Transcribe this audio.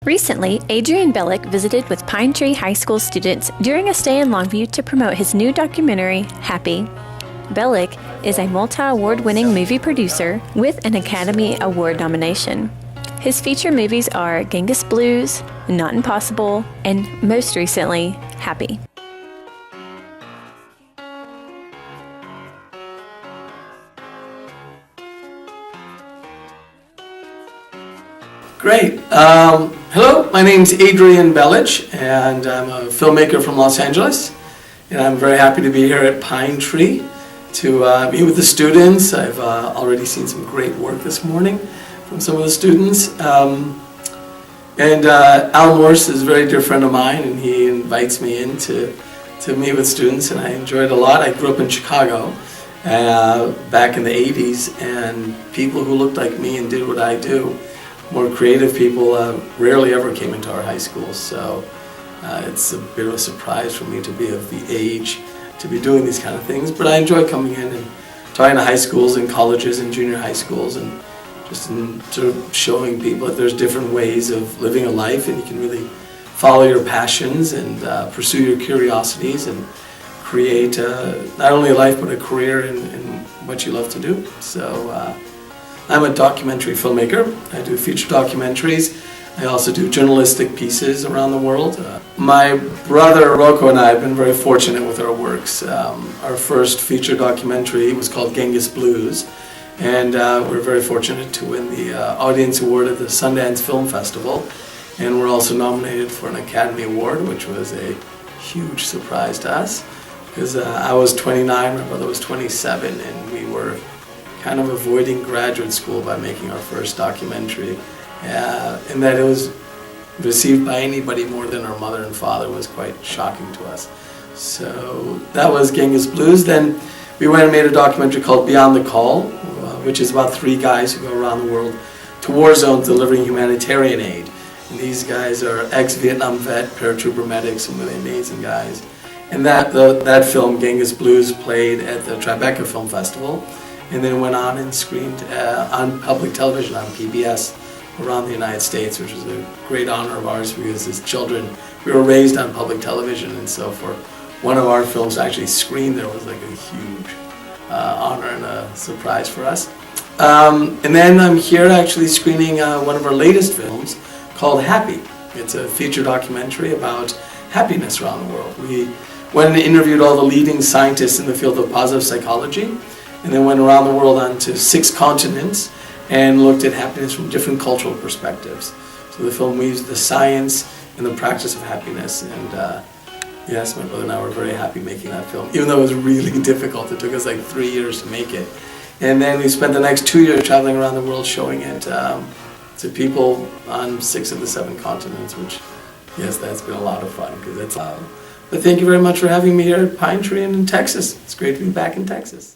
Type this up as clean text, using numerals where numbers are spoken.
Recently, Adrian Belic visited with Pine Tree High School students during a stay in Longview to promote his new documentary, Happy. Belic is a multi-award-winning movie producer with an Academy Award nomination. His feature movies are Genghis Blues, Not Impossible, and most recently, Happy. Great. Hello, my name's Adrian Belic, and I'm a filmmaker from Los Angeles. And I'm very happy to be here at Pine Tree to meet with the students. I've already seen some great work this morning from some of the students. Al Morse is a very dear friend of mine, and he invites me in to meet with students, and I enjoy it a lot. I grew up in Chicago back in the 80s, and people who looked like me and did what I do, more creative people, rarely ever came into our high schools. So it's a bit of a surprise for me to be of the age to be doing these kind of things. But I enjoy coming in and talking to high schools and colleges and junior high schools, and just sort of showing people that there's different ways of living a life, and you can really follow your passions and pursue your curiosities and create not only a life but a career in what you love to do. So I'm a documentary filmmaker. I do feature documentaries. I also do journalistic pieces around the world. My brother Rocco and I have been very fortunate with our works. Our first feature documentary was called Genghis Blues, and we're very fortunate to win the Audience Award at the Sundance Film Festival, and we're also nominated for an Academy Award, which was a huge surprise to us, because I was 29, my brother was 27, and we were kind of avoiding graduate school by making our first documentary, and that it was received by anybody more than our mother and father was quite shocking to us. So that was Genghis Blues. Then we went and made a documentary called Beyond the Call, which is about 3 guys who go around the world to war zones delivering humanitarian aid. And these guys are ex-Vietnam vet, paratrooper medics, some really amazing guys. And that film, Genghis Blues, played at the Tribeca Film Festival, and then went on and screened on public television, on PBS, around the United States, which was a great honor of ours, because as children we were raised on public television, and so for one of our films to actually screen there was like a huge honor and a surprise for us. And then I'm here actually screening one of our latest films called Happy. It's a feature documentary about happiness around the world. We went and interviewed all the leading scientists in the field of positive psychology, and then went around the world onto 6 continents and looked at happiness from different cultural perspectives. So the film weaves the science and the practice of happiness, and yes, my brother and I were very happy making that film, even though it was really difficult. It took us like 3 years to make it. And then we spent the next 2 years traveling around the world showing it to people on 6 of the 7 continents, which, yes, that's been a lot of fun, because it's but thank you very much for having me here at Pine Tree and in Texas. It's great to be back in Texas.